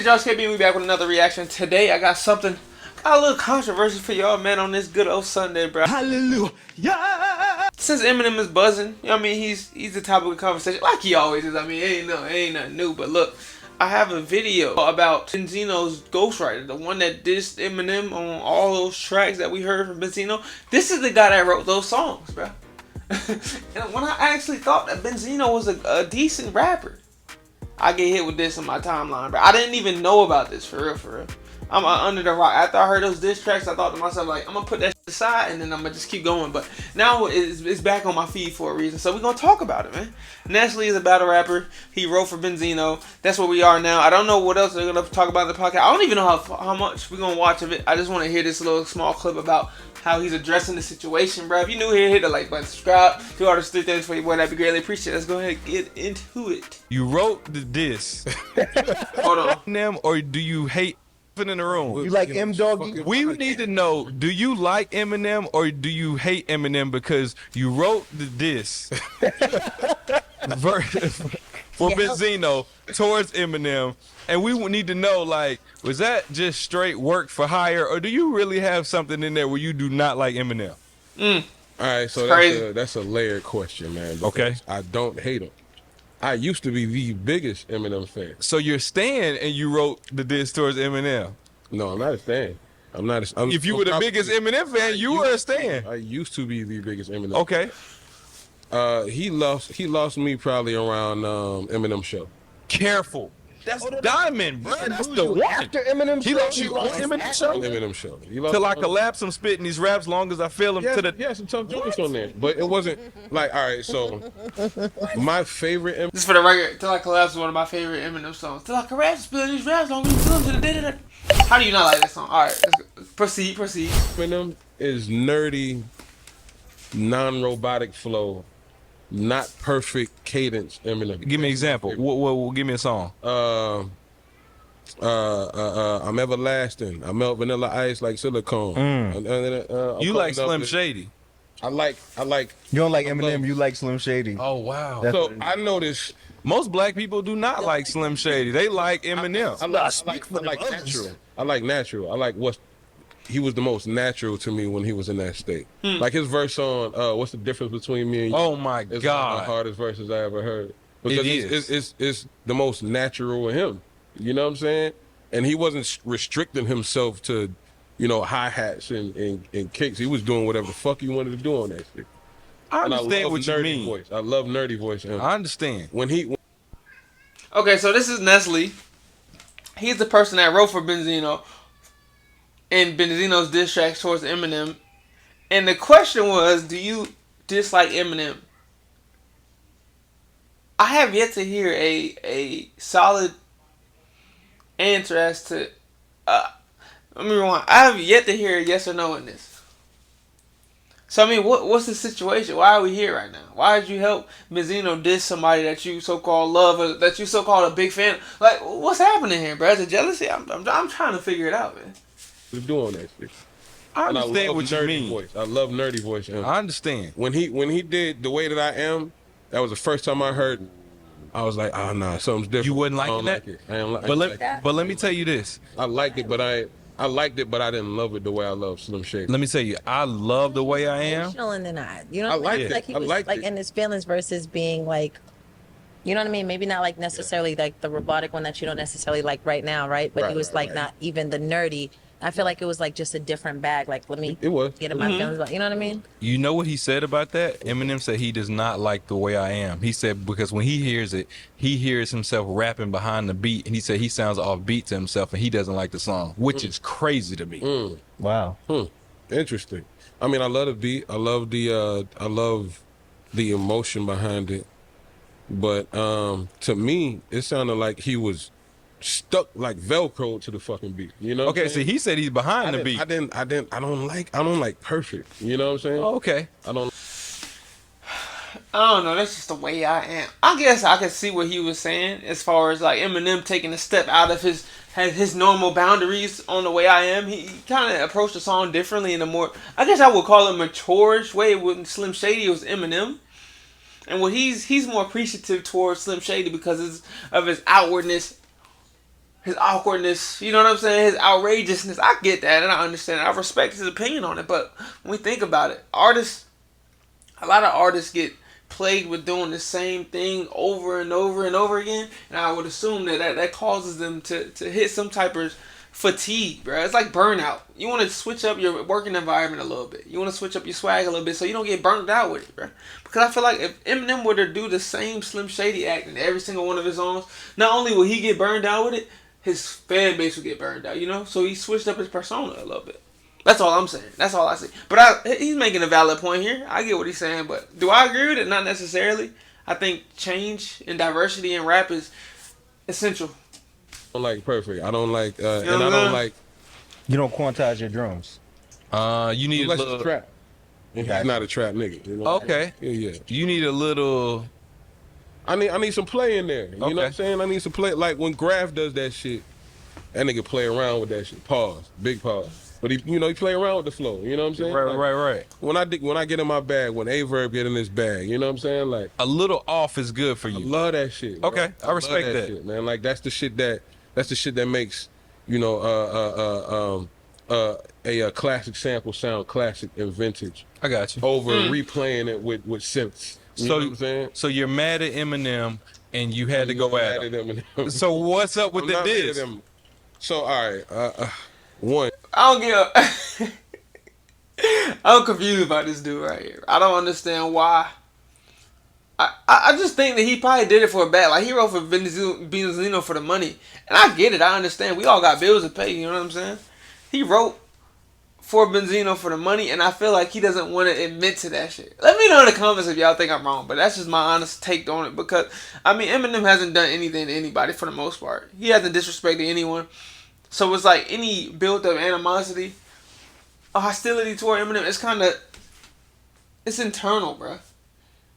y'all? Skip me. We back with another reaction. Today I got a little controversy for y'all, man, on this good old Sunday, bro. Hallelujah. Since Eminem is buzzing, I mean, he's the topic of conversation, like he always is. I mean, ain't nothing new. But look, I have a video about Benzino's Ghostwriter, the one that dissed Eminem on all those tracks that we heard from Benzino. This is the guy that wrote those songs, bro. And when I actually thought that Benzino was a decent rapper, I get hit with this on my timeline, bro. I didn't even know about this, for real, for real. I'm under the rock. After I heard those diss tracks, I thought to myself, like, I'm gonna put that shit aside and then I'm gonna just keep going. But now it's back on my feed for a reason, so we're gonna talk about it, man. Nestle is a battle rapper. He wrote for Benzino. That's where we are now. I don't know what else they're gonna talk about in the podcast. I don't even know how much we're gonna watch of it. I just want to hear this little small clip about how he's addressing the situation, bro. If you're new here, hit the like button, subscribe, do all the 3 things for your boy. That'd be greatly appreciated. Let's go ahead and get into it. You wrote the diss. Hold on. Eminem, or do you hate in the room? You like M Doggy? We need to know, do you like Eminem or do you hate Eminem because you wrote the diss for Benzino towards Eminem, and we would need to know, like, was that just straight work for hire, or do you really have something in there where you do not like Eminem? All right, so that's a layered question, man. Okay. I don't hate him. I used to be the biggest Eminem fan. So you're Stan and you wrote the diss towards Eminem. No, I'm not a fan. I'm not. If you were the biggest Eminem fan, you were a Stan. I used to be the biggest Eminem. Okay. He lost me probably around Eminem show. Careful. That's Diamond, bro. That's the one. After Eminem He lost you on Eminem show? Eminem show. Till I collapse him spitting these raps long as I feel him to the... Yeah, some tough joints on there. But it wasn't like, all right, so my favorite Eminem... This is for the record. Till I Collapse is one of my favorite Eminem songs. Till I Collapse, spilling these raps long as I feel them to the day. How do you not like this song? Alright, let's go. Proceed. Eminem is nerdy, non-robotic flow, not perfect cadence Eminem. Give me an example. Give me a song. I'm everlasting. I melt vanilla ice like silicone. You like Slim Shady. I like. You don't like Eminem, you like Slim Shady. Oh, wow. So I noticed most black people do not like Slim Shady. They like Eminem. I like natural. I like natural. I like he was the most natural to me when he was in that state. Like his verse on what's the difference between me and you? Oh my It's God. one of the hardest verses I ever heard. Because it's the most natural in him. You know what I'm saying? And he wasn't restricting himself to, hi-hats and kicks. He was doing whatever the fuck he wanted to do on that shit. I understand what you mean. Voice. I love nerdy voice. I understand. Okay, so this is Nestle. He's the person that wrote for Benzino and Benzino's diss tracks towards Eminem. And the question was, do you dislike Eminem? I have yet to hear a solid answer as to... let me rewind. I have yet to hear a yes or no in this. So, I mean, what's the situation? Why are we here right now? Why did you help Benzino diss somebody that you so-called love, or that you so-called a big fan? Like, what's happening here, bro? Is it jealousy? I'm trying to figure it out, man. We're doing that shit. I understand what you mean. Voice. I love nerdy voice. I understand. When he did The Way That I Am, that was the first time I heard. I was like, oh, nah, something's different. You wasn't liking that? Like it. I don't like it. But let me tell you this. I liked it, but I liked it, but I didn't love it the way I love Slim Shady. Let me tell you, I love The Way I Am. Emotional in the night. You know, I liked it. it. Like he was like in his feelings versus being like, you know what I mean? Maybe not like necessarily like the robotic one that you don't necessarily like right now, right? But he was like not even the nerdy. I feel like it was like just a different bag. Like, let me get in my feelings about, you know what I mean? You know what he said about that? Eminem said he does not like The Way I Am. He said because when he hears it, he hears himself rapping behind the beat, and he said he sounds off beat to himself, and he doesn't like the song, which is crazy to me. Wow. Interesting. I mean, I love the beat. I love the emotion behind it. But to me, it sounded like he was stuck like Velcro to the fucking beat. You know? Okay, so he said he's behind the beat. I don't like perfect. You know what I'm saying? Oh, okay. I don't know. That's just the way I am. I guess I can see what he was saying as far as like Eminem taking a step out of his normal boundaries on The Way I Am. He kind of approached the song differently in a more, I guess I would call it mature-ish way. With Slim Shady, it was Eminem. And what he's more appreciative towards Slim Shady because of his outwardness his awkwardness, you know what I'm saying? His outrageousness. I get that and I understand it. I respect his opinion on it. But when we think about it, a lot of artists get plagued with doing the same thing over and over and over again. And I would assume that causes them to hit some type of fatigue, bro. It's like burnout. You want to switch up your working environment a little bit. You want to switch up your swag a little bit so you don't get burnt out with it, bro. Because I feel like if Eminem were to do the same Slim Shady act in every single one of his songs, not only will he get burned out with it, his fan base will get burned out, you know? So he switched up his persona a little bit. That's all I'm saying. That's all I see. But he's making a valid point here. I get what he's saying, but do I agree with it? Not necessarily. I think change and diversity in rap is essential. I don't like perfect. I don't like, and I don't like. You don't quantize your drums. You need Unless a little it's trap. And he's not a trap nigga. You know? Okay. Yeah. You need a little. I need some play in there. You know what I'm saying? I need some play. Like when Graf does that shit, that nigga play around with that shit. Pause. Big pause. But he play around with the flow. You know what I'm saying? Right. When I get in my bag, when Averb get in his bag, you know what I'm saying? Like A little off is good for I you. love that shit. Bro. Okay, I respect that. Shit, man. Like that's the shit that makes, you know, a classic sample sound classic and vintage. I got you. Over replaying it with synths. You know what I'm saying? So you're mad at Eminem and you had to go at him. Eminem. So what's up with I'm the not mad diss? at him. So all right, one. I don't get I'm confused about this dude right here. I don't understand why. I just think that he probably did it for a bet. Like, he wrote for Benzino for the money. And I get it. I understand. We all got bills to pay. You know what I'm saying? He wrote for Benzino for the money. And I feel like he doesn't want to admit to that shit. Let me know in the comments if y'all think I'm wrong. But that's just my honest take on it. Because, I mean, Eminem hasn't done anything to anybody for the most part. He hasn't disrespected anyone. So it's like any built-up animosity or hostility toward Eminem, it's internal, bro.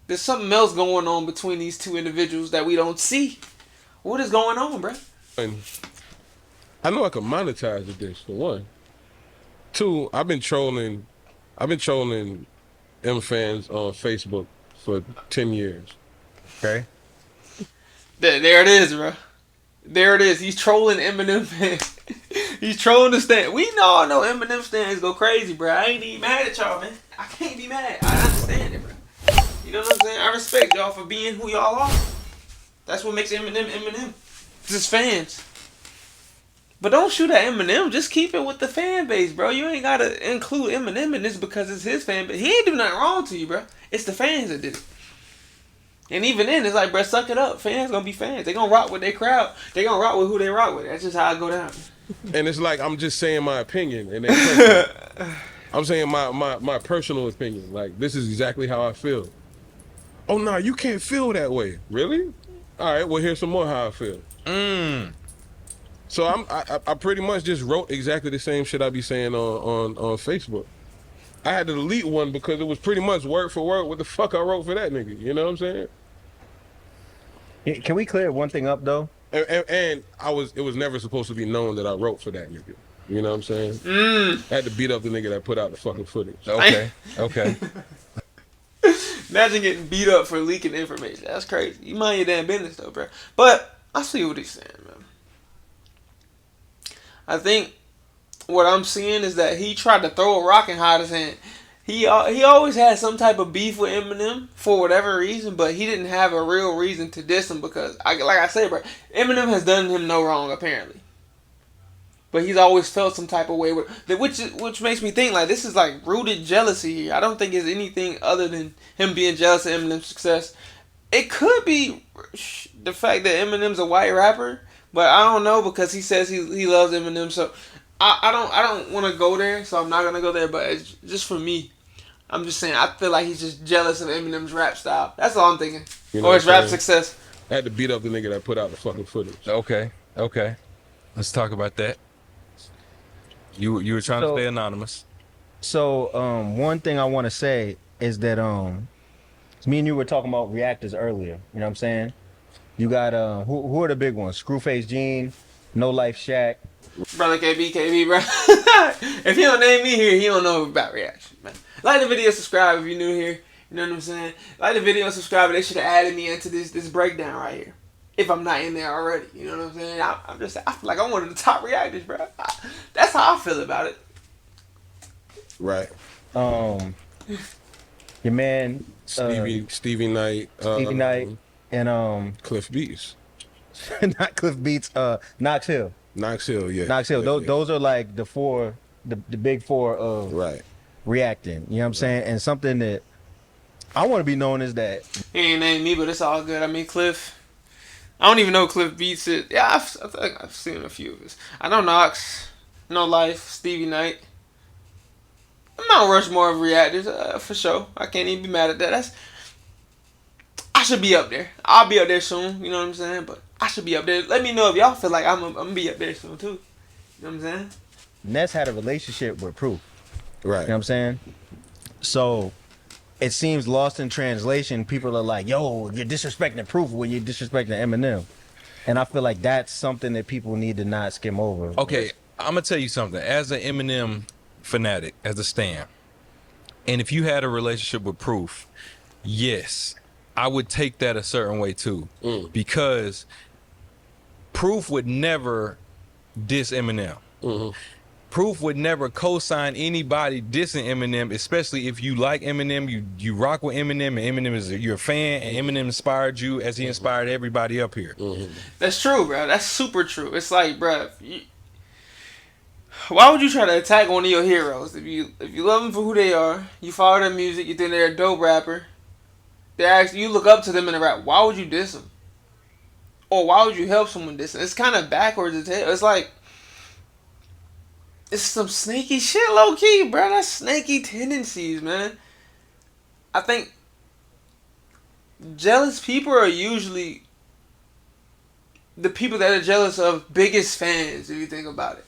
There's something else going on between these two individuals that we don't see. What is going on, bro? I know I can monetize this for one. Two, I've been trolling M fans on Facebook for 10 years. Okay. There it is, bro. There it is. He's trolling Eminem fans. He's trolling the stand. We all know Eminem stands go crazy, bro. I ain't even mad at y'all, man. I can't be mad. I understand it, bro. You know what I'm saying? I respect y'all for being who y'all are. That's what makes Eminem Eminem. It's his fans. But don't shoot at Eminem. Just keep it with the fan base, bro. You ain't gotta include Eminem in this because it's his fan base. He ain't do nothing wrong to you, bro. It's the fans that did it. And even then, it's like, bro, suck it up. Fans gonna be fans. They gonna rock with their crowd. They gonna rock with who they rock with. That's just how it go down. And it's like I'm just saying my opinion, and I'm saying my personal opinion. Like, this is exactly how I feel. Oh no, you can't feel that way. Really? All right. Well, here's some more how I feel. So I pretty much just wrote exactly the same shit I be saying on Facebook. I had to delete one because it was pretty much word for word what the fuck I wrote for that nigga. You know what I'm saying? Can we clear one thing up though? And it was never supposed to be known that I wrote for that nigga. You know what I'm saying? I had to beat up the nigga that put out the fucking footage. Okay. Imagine getting beat up for leaking information. That's crazy. You mind your damn business though, bro. But I see what he's saying, man. I think what I'm seeing is that he tried to throw a rock and hide his hand. He always had some type of beef with Eminem for whatever reason, but he didn't have a real reason to diss him because, like I said, bro, Eminem has done him no wrong apparently. But he's always felt some type of way, which makes me think like this is like rooted jealousy here. I don't think it's anything other than him being jealous of Eminem's success. It could be the fact that Eminem's a white rapper, but I don't know because he says he loves Eminem. So I don't want to go there, so I'm not gonna go there. But it's just for me, I'm just saying I feel like he's just jealous of Eminem's rap style. That's all I'm thinking, You know or his what I'm rap saying? success. I had to beat up the nigga that put out the fucking footage. Okay. Let's talk about that. You were trying to stay anonymous. So one thing I want to say is that me and you were talking about reactors earlier. You know what I'm saying? You got who are the big ones? Screwface Gene, No Life Shaq. Brother KB, bro. If he don't name me here, he don't know about reaction, man. Like the video, subscribe if you're new here. You know what I'm saying? Like the video, subscribe. They should have added me into this breakdown right here. if I'm not in there already. You know what I'm saying? I feel like I'm one of the top reactors, bro. That's how I feel about it. Right. Your man Stevie Knight, Stevie Knight, and Cliff Beats, not Cliff Beats, Knox Hill. Knox Hill, yeah. Knox Hill. Yeah, Those, yeah. those are like the big four of Right. reacting. You know what I'm saying? And something that I want to be known as that. He ain't named me, but it's all good. I mean, Cliff. I don't even know Cliff Beats it. Yeah, I think I've seen a few of his. I know Knox, No Life, Stevie Knight. Mount Rushmore of reactors, for sure. I can't even be mad at that. I should be up there. I'll be up there soon. You know what I'm saying? But I should be up there. Let me know if y'all feel like I'm gonna be up there soon too. You know what I'm saying? Ness had a relationship with Proof. Right. You know what I'm saying? So it seems lost in translation. People are like, yo, you're disrespecting Proof when you're disrespecting Eminem. And I feel like that's something that people need to not skim over. Okay, I'm gonna tell you something. As an Eminem fanatic, as a stan, and if you had a relationship with Proof, yes, I would take that a certain way too, because Proof would never diss Eminem. Proof would never co-sign anybody dissing Eminem, especially if you like Eminem, you rock with Eminem, and Eminem is you're a fan, and Eminem inspired you as he inspired everybody up here. That's true, bro. That's super true. It's like, bro, why would you try to attack one of your heroes if you love them for who they are, you follow their music, you think they're a dope rapper, you look up to them in the rap. Why would you diss them? Or why would you help someone diss them? It's kind of backwards. It's like, it's some snaky shit, low key, bro. That's snaky tendencies, man. I think jealous people are usually the people that are jealous of biggest fans, if you think about it.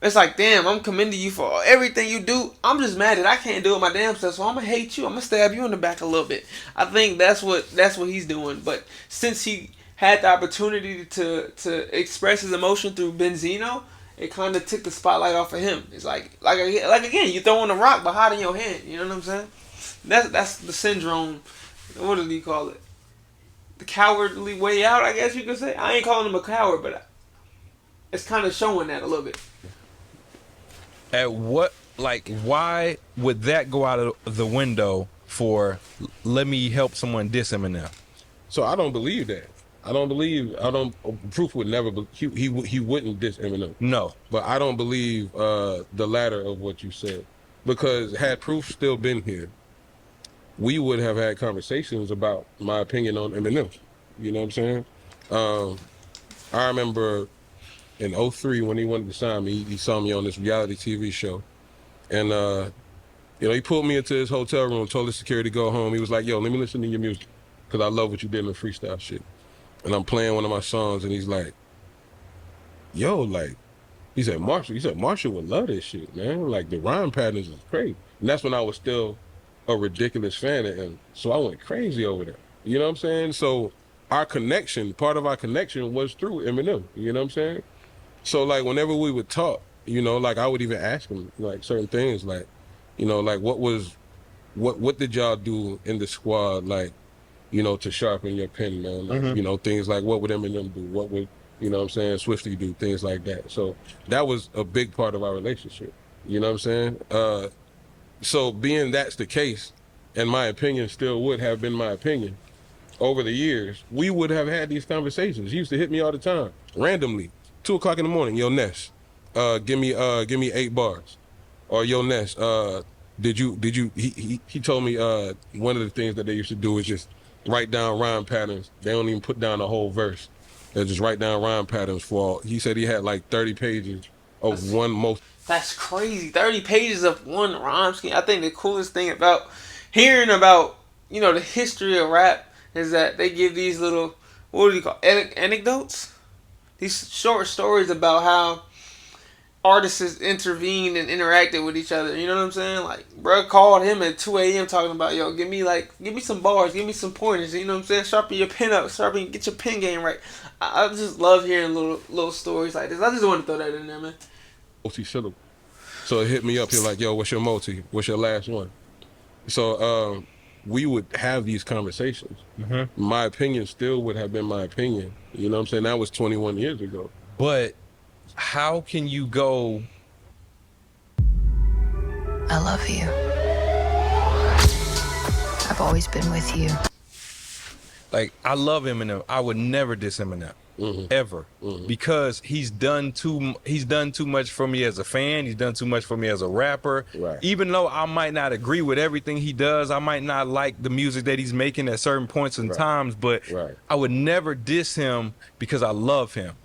It's like, damn, I'm commending you for everything you do. I'm just mad that I can't do it my damn self, so I'm gonna hate you. I'm gonna stab you in the back a little bit. I think that's what he's doing. But since he had the opportunity to express his emotion through Benzino, it kind of took the spotlight off of him. It's like again, you throwing a rock but hot in your hand. You know what I'm saying? That's the syndrome. What do you call it? The cowardly way out, I guess you could say. I ain't calling him a coward, but it's kind of showing that a little bit. At what, like, why would that go out of the window for let me help someone diss Eminem? So I don't believe that. Proof would never. He wouldn't diss Eminem. No. But I don't believe the latter of what you said, because had Proof still been here, we would have had conversations about my opinion on Eminem. You know what I'm saying? I remember in 03 when he wanted to sign me, he saw me on this reality TV show, and he pulled me into his hotel room, told the security to go home. He was like, "Yo, let me listen to your music, because I love what you did in the freestyle shit." And I'm playing one of my songs, and he's like, "Yo, like," he said, Marshall would love this shit, man. Like, the rhyme patterns is crazy. And that's when I was still a ridiculous fan of him. So I went crazy over there. You know what I'm saying? So part of our connection was through Eminem. You know what I'm saying? So, like, whenever we would talk, like, I would even ask him, like, certain things, like, like, what did y'all do in the squad, like, to sharpen your pen, man? Like, things like, what would Eminem do? What would, Swifty do? Things like that. So that was a big part of our relationship. You know what I'm saying? So being that's the case, and my opinion still would have been my opinion, over the years, we would have had these conversations. He used to hit me all the time, randomly, 2 o'clock in the morning. Yo, Ness, give me 8 bars. Or yo, Ness, he told me one of the things that they used to do is just write down rhyme patterns. They don't even put down the whole verse. They just write down rhyme patterns he said he had like 30 pages of That's crazy. 30 pages of one rhyme scheme. I think the coolest thing about hearing about, the history of rap is that they give these little, what do you call it, anecdotes? These short stories about how artists intervened and interacted with each other. You know what I'm saying? Like, bro called him at 2 a.m. talking about, yo, give me some bars, give me some pointers. You know what I'm saying? Sharpen your pen up, get your pen game right. I just love hearing little stories like this. I just want to throw that in there, man. Multi-syllable. So it hit me up. He's like, yo, what's your multi? What's your last one? So we would have these conversations. My opinion still would have been my opinion. You know what I'm saying? That was 21 years ago. But how can you go? I love you. I've always been with you. Like, I love Eminem. I would never diss Eminem. Ever. Because he's done too much for me as a fan. He's done too much for me as a rapper. Right. Even though I might not agree with everything he does, I might not like the music that he's making at certain points in times, but I would never diss him because I love him.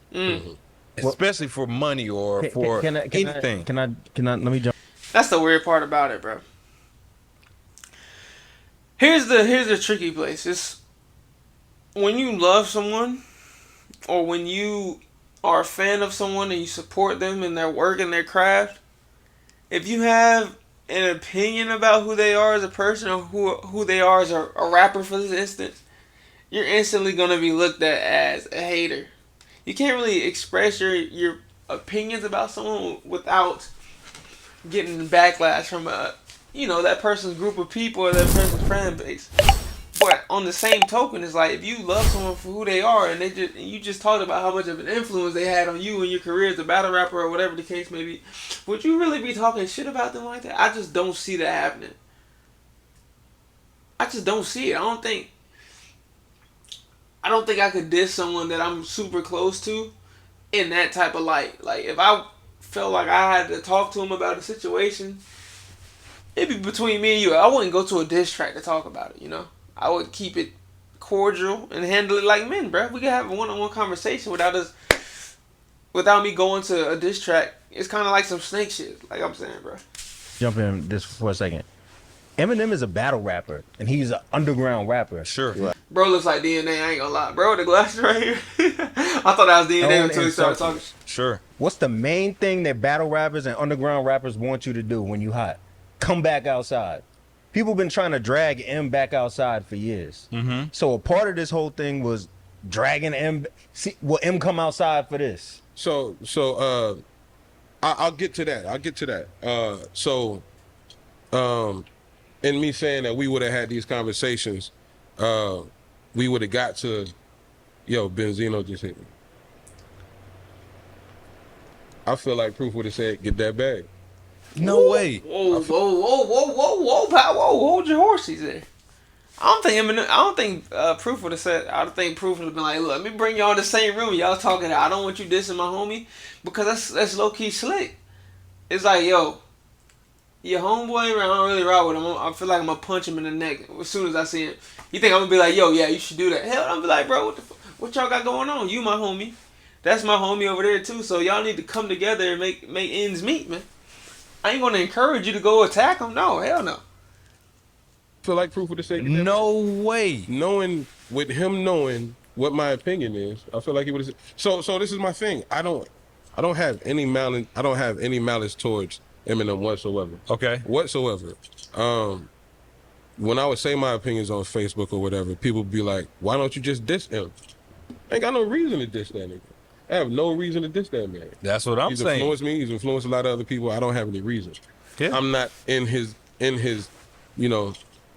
Especially for money or for anything. Can I let me jump? That's the weird part about it, bro. Here's the tricky place. It's when you love someone, or when you are a fan of someone and you support them in their work and their craft. If you have an opinion about who they are as a person, or who they are as a rapper, for this instance, you're instantly gonna be looked at as a hater. You can't really express your opinions about someone without getting backlash from that person's group of people or that person's fan base. But on the same token, it's like if you love someone for who they are, and you just talked about how much of an influence they had on you in your career as a battle rapper or whatever the case may be, would you really be talking shit about them like that? I just don't see that happening. I just don't see it. I don't think I could diss someone that I'm super close to in that type of light. Like, if I felt like I had to talk to him about a situation, it'd be between me and you. I wouldn't go to a diss track to talk about it, you know? I would keep it cordial and handle it like men, bro. We could have a one-on-one conversation without me going to a diss track. It's kind of like some snake shit, like I'm saying, bro. Jump in this for a second. Eminem is a battle rapper, and he's an underground rapper. Sure. Bro looks like DNA, I ain't gonna lie. Bro, the glasses right here. I thought that was DNA until he started talking. Sure. What's the main thing that battle rappers and underground rappers want you to do when you hot? Come back outside. People been trying to drag M back outside for years. So a part of this whole thing was dragging M. See, will M come outside for this? So I'll get to that. In me saying that we would have had these conversations, we would have got to, Benzino just hit me. I feel like Proof would have said, get that bag. No way. Whoa, pal, hold your horses there. I don't think Proof would have said. I don't think Proof would have been like, look, let me bring y'all in the same room. Y'all talking. I don't want you dissing my homie, because that's low key slick. It's like, yo, your homeboy, I don't really ride with him. I feel like I'm gonna punch him in the neck as soon as I see him. You think I'm gonna be like, yo, yeah, you should do that? Hell, I'm gonna be like, bro, what y'all got going on? You my homie. That's my homie over there too. So y'all need to come together and make ends meet, man. I ain't gonna encourage you to go attack him. No, hell no. Feel like Proof would have said, no way. Knowing what my opinion is, I feel like he would have said. So this is my thing. I don't have any malice towards Eminem whatsoever. Okay. Whatsoever. When I would say my opinions on Facebook or whatever, people would be like, why don't you just diss him? I ain't got no reason to diss that nigga. I have no reason to diss that man. That's what I'm saying. He's influenced me. He's influenced a lot of other people. I don't have any reason. Yeah. I'm not in his,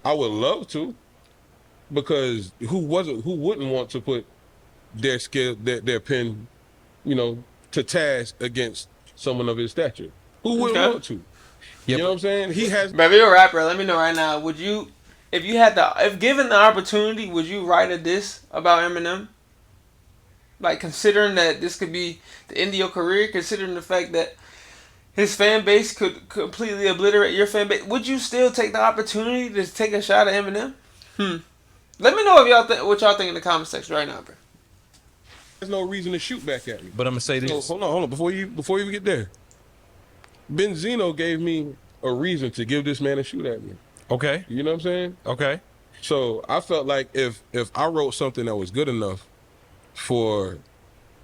I would love to, because who wouldn't want to put their skill, their pen, to task against someone of his stature? Who wouldn't want to? You know what I'm saying? He has. Baby, you're a rapper. Let me know right now. Would you, if given the opportunity, would you write a diss about Eminem? Like, considering that this could be the end of your career, considering the fact that his fan base could completely obliterate your fan base, would you still take the opportunity to take a shot at Eminem? Let me know if what y'all think in the comment section right now, bro. There's no reason to shoot back at me. But I'm gonna say this. So, hold on. Before you even get there, Benzino gave me a reason to give this man a shoot at me. Okay. You know what I'm saying? Okay. So I felt like if I wrote something that was good enough for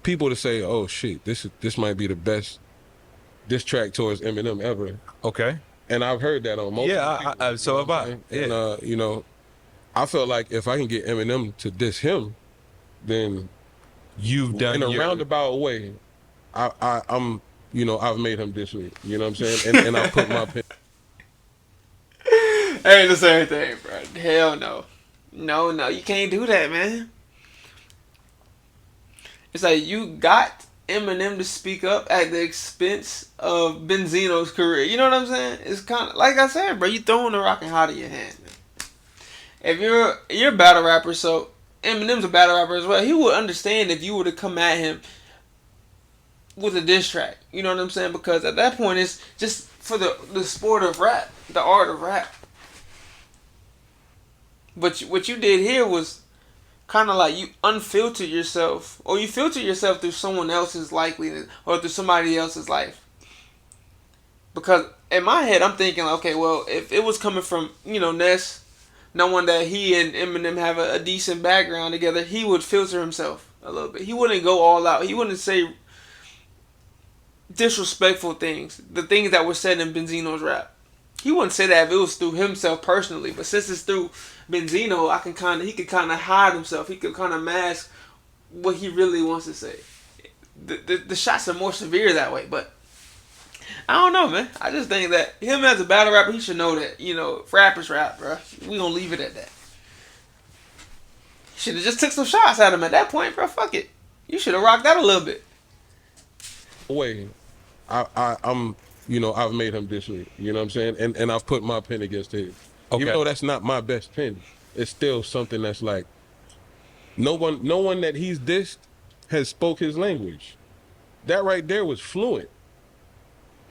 people to say, oh shit, this might be the best diss track towards Eminem ever. Okay. And I've heard that on multiple people, so have I. Yeah. And I felt like if I can get Eminem to diss him, then you've done in a roundabout way, I'm I've made him diss me. You know what I'm saying? And I put my pen. Ain't the same thing, bro. Hell no. No, you can't do that, man. It's like you got Eminem to speak up at the expense of Benzino's career. You know what I'm saying? It's kind of like I said, bro. You throwing the rock and hot in your hand, man. If you're a battle rapper, so Eminem's a battle rapper as well. He would understand if you were to come at him with a diss track. You know what I'm saying? Because at that point, it's just for the sport of rap, the art of rap. But what you did here was kind of like you unfiltered yourself, or you filter yourself through someone else's likeliness or through somebody else's life. Because in my head, I'm thinking, okay, well, if it was coming from, Ness, knowing that he and Eminem have a decent background together, he would filter himself a little bit. He wouldn't go all out. He wouldn't say disrespectful things, the things that were said in Benzino's rap. He wouldn't say that if it was through himself personally, but since it's through Benzino, he could kind of hide himself. He could kind of mask what he really wants to say. The shots are more severe that way, but I don't know, man. I just think that him as a battle rapper, he should know that, rappers rap, bro. We gonna leave it at that. Should have just took some shots at him at that point, bro. Fuck it. You should have rocked out a little bit. Wait, I'm, I've made him diss me. You know what I'm saying? And I've put my pen against his. Okay. Even though that's not my best pen, it's still something that's like, no one that he's dissed has spoke his language. That right there was fluent.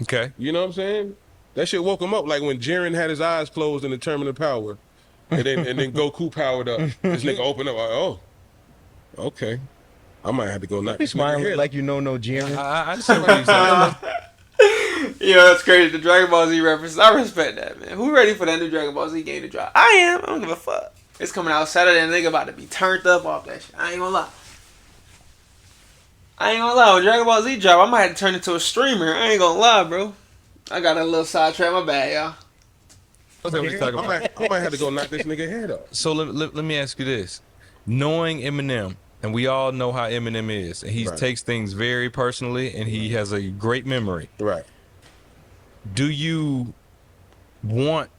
Okay. You know what I'm saying? That shit woke him up like when Jiren had his eyes closed in the Tournament of Power, and then Goku powered up. This nigga opened up. Like, oh, okay. I might have to go knock He's this nigga smiling head like you know no Jiren. I understand what you're saying. That's crazy. The Dragon Ball Z references. I respect that, man. Who ready for that new Dragon Ball Z game to drop? I am. I don't give a fuck. It's coming out Saturday and nigga about to be turned up off that shit. I ain't gonna lie. When Dragon Ball Z drop, I might have to turn into a streamer. I ain't gonna lie, bro. I got a little sidetrack. My bad, y'all. Okay, what you talking about? I might have to go knock this nigga head up. So let me ask you this. Knowing Eminem, and we all know how Eminem is, and he Right. takes things very personally, and he has a great memory. Right. Do you want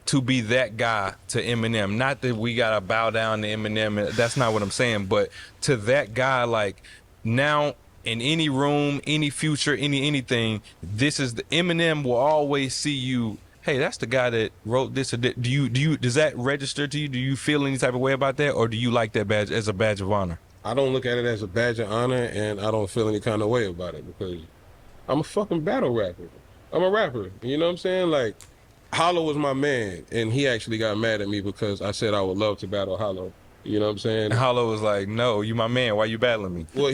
to be that guy to Eminem? Not that we gotta bow down to Eminem. That's not what I'm saying. But to that guy, like now in any room, any future, anything, this is the Eminem will always see you. Hey, that's the guy that wrote this. Or that. Do you? Does that register to you? Do you feel any type of way about that, or do you like that badge as a badge of honor? I don't look at it as a badge of honor, and I don't feel any kind of way about it because I'm a fucking battle rapper. I'm a rapper. You know what I'm saying? Like, Hollow was my man, and he actually got mad at me because I said I would love to battle Hollow. You know what I'm saying? And Hollow was like, "No, you my man. Why you battling me?" Well,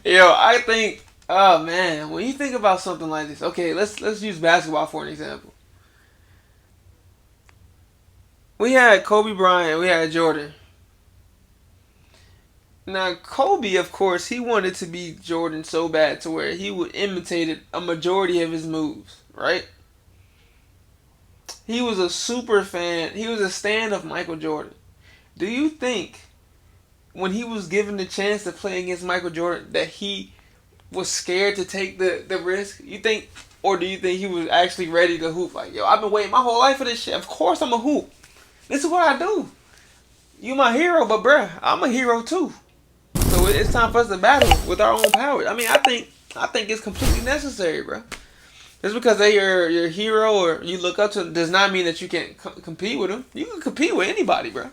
Yo, I think, oh man, when you think about something like this, okay, let's use basketball for an example. We had Kobe Bryant, we had Jordan. Now, Kobe, of course, he wanted to be Jordan so bad to where he would imitate a majority of his moves, right? He was a super fan. He was a stan of Michael Jordan. Do you think when he was given the chance to play against Michael Jordan that he was scared to take the risk? You think, or do you think he was actually ready to hoop? Like, yo, I've been waiting my whole life for this shit. Of course I'm a hoop. This is what I do. You my hero, but bruh, I'm a hero too. So it's time for us to battle with our own power. I mean, I think it's completely necessary, bro. Just because they're your hero or you look up to them does not mean that you can't compete with them. You can compete with anybody, bro.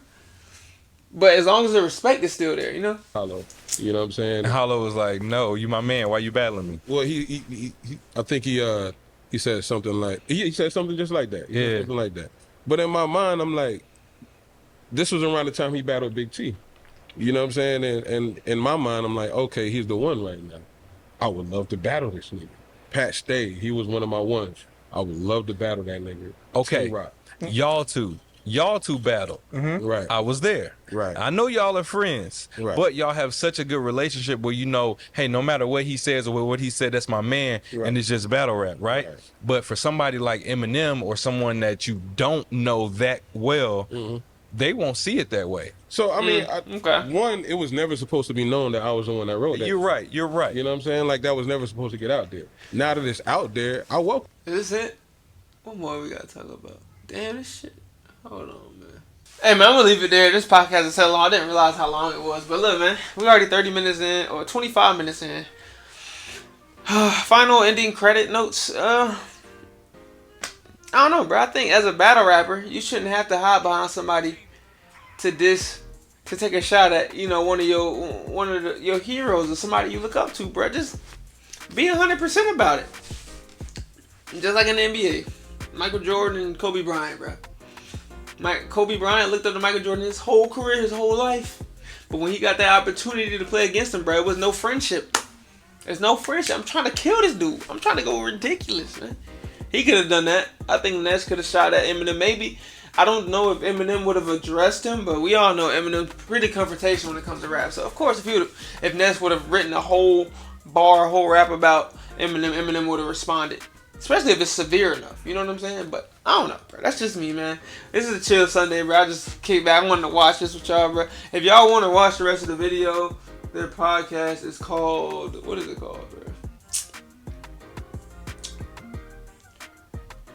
But as long as the respect is still there, you know? Hollow. You know what I'm saying? And Hollow was like, "No, you my man. Why you battling me?" Well, he I think he said something like he said something just like that. He said something like that. But in my mind, I'm like, this was around the time he battled Big T. You know what I'm saying? And in my mind, I'm like, okay, he's the one right now. I would love to battle this nigga. Pat Stay, he was one of my ones. I would love to battle that nigga. Okay, T-Rock. y'all two battle. Right. I was there. Right. I know y'all are friends, Right. but y'all have such a good relationship where you know, hey, no matter what he says or what he said, that's my man, Right. and it's just battle rap, right? But for somebody like Eminem or someone that you don't know that well, they won't see it that way. So, I mean, okay. One, it was never supposed to be known that I was the one that wrote that. You're right. You know what I'm saying? Like, that was never supposed to get out there. Now that it's out there, I welcome. Is this it? What more we gotta talk about? Damn, this shit. Hold on, man. Hey, man, I'm gonna leave it there. This podcast is so long. I didn't realize how long it was. But look, man, we already 30 minutes in, or 25 minutes in. Final ending credit notes. I don't know, bro. I think as a battle rapper, you shouldn't have to hide behind somebody to take a shot at, you know, one of your heroes or somebody you look up to, bro. Just be 100% about it. Just like in the NBA, Michael Jordan and Kobe Bryant, bro. Kobe Bryant looked up to Michael Jordan his whole career, his whole life. But when he got that opportunity to play against him, bro, it was no friendship. There's no friendship. I'm trying to kill this dude. I'm trying to go ridiculous, man. He could have done that. I think Ness could have shot at Eminem. Maybe. I don't know if Eminem would have addressed him, but we all know Eminem's pretty confrontational when it comes to rap. So, of course, if Ness would have written a whole rap about Eminem, Eminem would have responded. Especially if it's severe enough. You know what I'm saying? But I don't know, bro. That's just me, man. This is a chill Sunday, bro. I just kick back. I wanted to watch this with y'all, bro. If y'all want to watch the rest of the video, their podcast is called... What is it called, bro?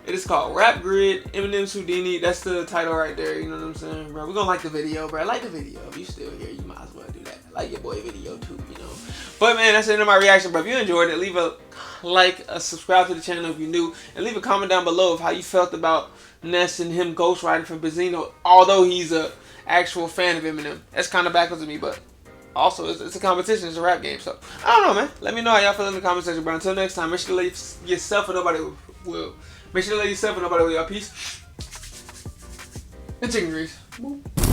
It is called Rap Grid, Eminem's Houdini. That's the title right there. You know what I'm saying, bro? We're going to like the video, bro. Like the video. If you still here, you might as well do that. Like your boy video, too, you know. But, man, that's the end of my reaction, bro. If you enjoyed it, leave a like, subscribe to the channel if you're new, and leave a comment down below of how you felt about Ness and him ghostwriting for Benzino, although he's a actual fan of Eminem. That's kind of backwards to me, but also it's a competition, it's a rap game, so I don't know, man. Let me know how y'all feel in the comment section, bro. Until next time, make sure to let yourself and nobody will. Make sure to let yourself and nobody will. Y'all peace and chicken grease.